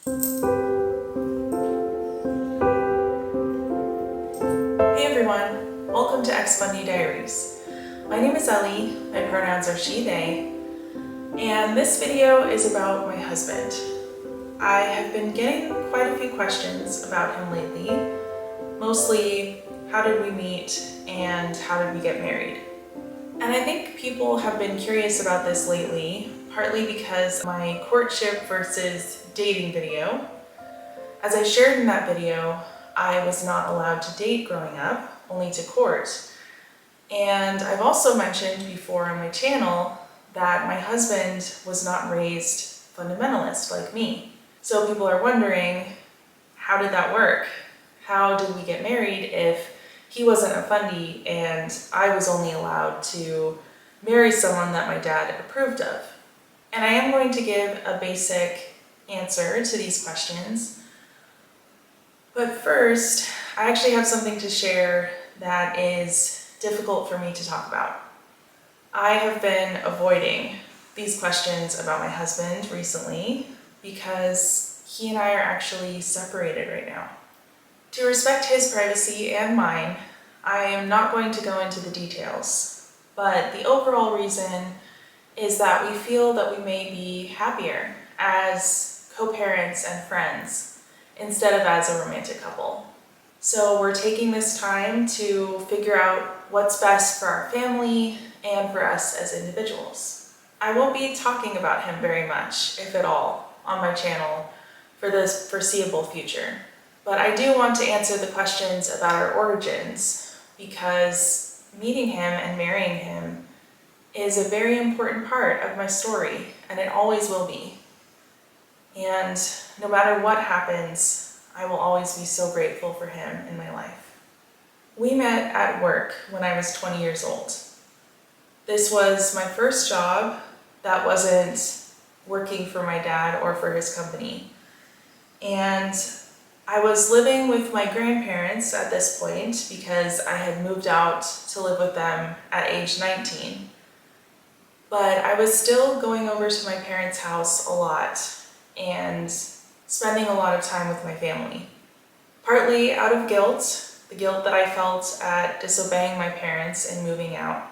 Hey everyone, welcome to Ex-Fundie Diaries. My name is Elly, my pronouns are she, they, and this video is about my husband. I have been getting quite a few questions about him lately, mostly how did we meet and how did we get married? And I think people have been curious about this lately, partly because of my courtship versus dating video. As I shared in that video, I was not allowed to date growing up, only to court. And I've also mentioned before on my channel that my husband was not raised fundamentalist like me. So people are wondering, how did that work? How did we get married if he wasn't a Fundie and I was only allowed to marry someone that my dad approved of? And I am going to give a basic answer to these questions. But first, I actually have something to share that is difficult for me to talk about. I have been avoiding these questions about my husband recently because he and I are actually separated right now. To respect his privacy and mine, I am not going to go into the details, but the overall reason is that we feel that we may be happier as co-parents and friends instead of as a romantic couple. So we're taking this time to figure out what's best for our family and for us as individuals. I won't be talking about him very much, if at all, on my channel for the foreseeable future. But I do want to answer the questions about our origins because meeting him and marrying him is a very important part of my story, and it always will be. And no matter what happens, I will always be so grateful for him in my life. We met at work when I was 20 years old. This was my first job that wasn't working for my dad or for his company. And I was living with my grandparents at this point because I had moved out to live with them at age 19. But I was still going over to my parents' house a lot and spending a lot of time with my family. Partly out of guilt, the guilt that I felt at disobeying my parents and moving out,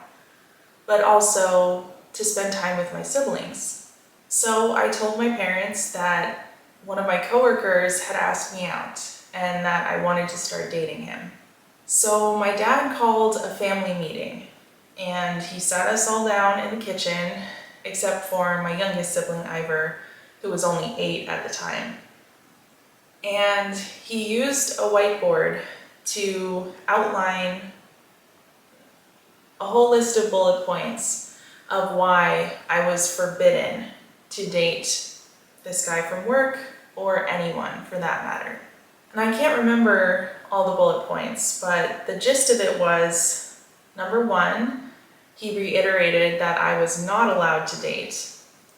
but also to spend time with my siblings. So I told my parents that one of my coworkers had asked me out and that I wanted to start dating him. So my dad called a family meeting and he sat us all down in the kitchen, except for my youngest sibling, Ivor, who was only 8 at the time. And he used a whiteboard to outline a whole list of bullet points of why I was forbidden to date this guy from work or anyone for that matter. And I can't remember all the bullet points, but the gist of it was, number 1, he reiterated that I was not allowed to date,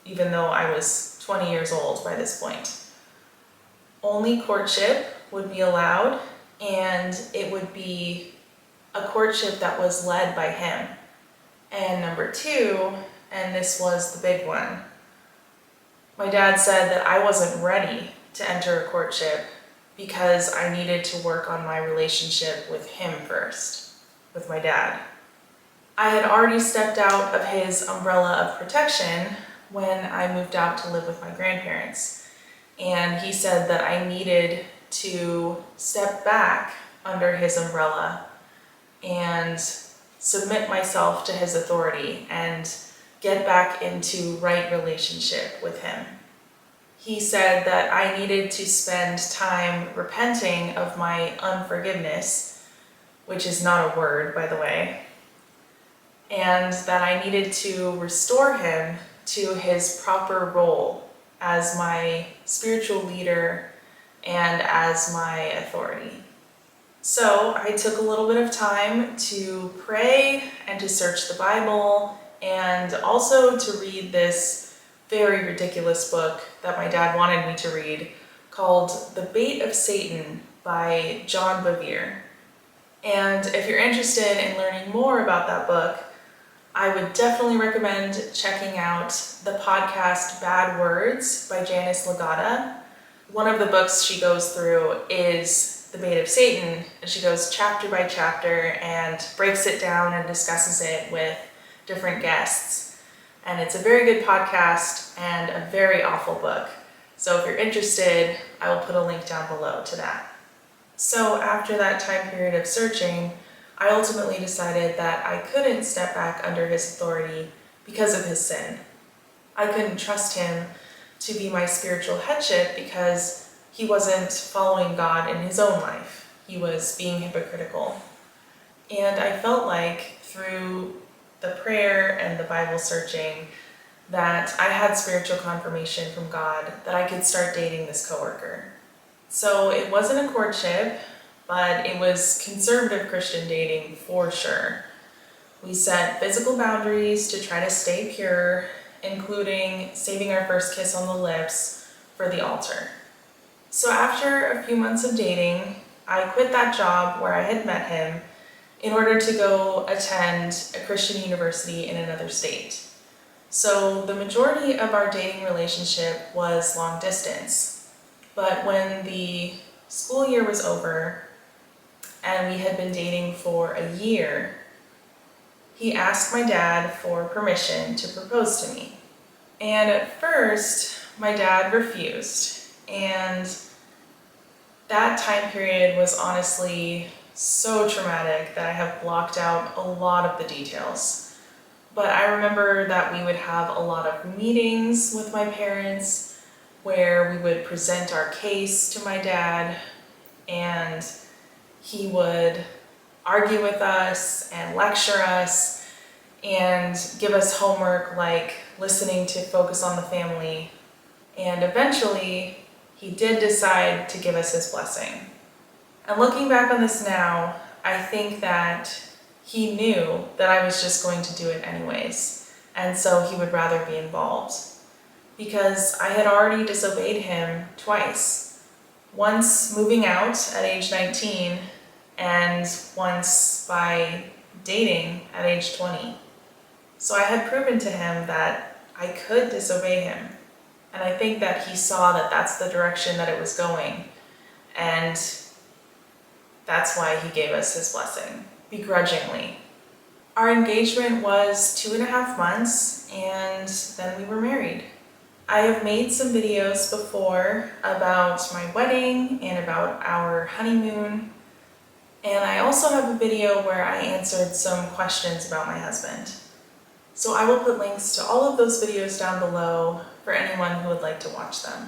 even though I was 20 years old by this point. Only courtship would be allowed, and it would be a courtship that was led by him. And number 2, and this was the big one, my dad said that I wasn't ready to enter a courtship because I needed to work on my relationship with him first, with my dad. I had already stepped out of his umbrella of protection when I moved out to live with my grandparents. And he said that I needed to step back under his umbrella and submit myself to his authority and get back into right relationship with him. He said that I needed to spend time repenting of my unforgiveness, which is not a word, by the way, and that I needed to restore him to his proper role as my spiritual leader and as my authority. So I took a little bit of time to pray and to search the Bible and also to read this very ridiculous book that my dad wanted me to read called The Bait of Satan by John Bevere. And if you're interested in learning more about that book, I would definitely recommend checking out the podcast Bad Words by Janice Lagata. One of the books she goes through is The Bait of Satan, and she goes chapter by chapter and breaks it down and discusses it with different guests. And it's a very good podcast and a very awful book. So if you're interested, I will put a link down below to that. So after that time period of searching, I ultimately decided that I couldn't step back under his authority because of his sin. I couldn't trust him to be my spiritual headship because he wasn't following God in his own life. He was being hypocritical. And I felt like through the prayer and the Bible searching that I had spiritual confirmation from God that I could start dating this coworker. So it wasn't a courtship, but it was conservative Christian dating for sure. We set physical boundaries to try to stay pure, including saving our first kiss on the lips for the altar. So after a few months of dating, I quit that job where I had met him in order to go attend a Christian university in another state. So the majority of our dating relationship was long distance. But when the school year was over and we had been dating for a year, he asked my dad for permission to propose to me. And at first, my dad refused. And that time period was honestly so traumatic that I have blocked out a lot of the details. But I remember that we would have a lot of meetings with my parents where we would present our case to my dad, and he would argue with us and lecture us and give us homework like listening to Focus on the Family. And eventually, he did decide to give us his blessing. And looking back on this now, I think that he knew that I was just going to do it anyways, and so he would rather be involved. Because I had already disobeyed him twice. Once moving out at age 19, and once by dating at age 20. So I had proven to him that I could disobey him. And I think that he saw that that's the direction that it was going. And that's why he gave us his blessing, begrudgingly. Our engagement was 2.5 months, and then we were married. I have made some videos before about my wedding and about our honeymoon. And I also have a video where I answered some questions about my husband. So I will put links to all of those videos down below for anyone who would like to watch them.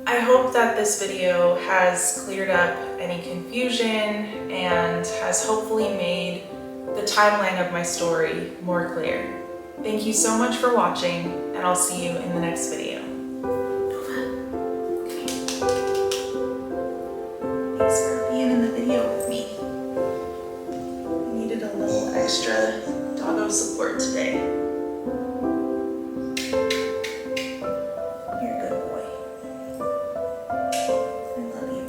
I hope that this video has cleared up any confusion and has hopefully made the timeline of my story more clear. Thank you so much for watching, and I'll see you in the next video. Thanks for being in the video with me. I needed a little extra doggo support today. You're a good boy. I love you.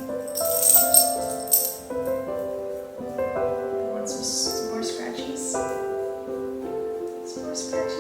You want some more scratchies? Some more scratchies?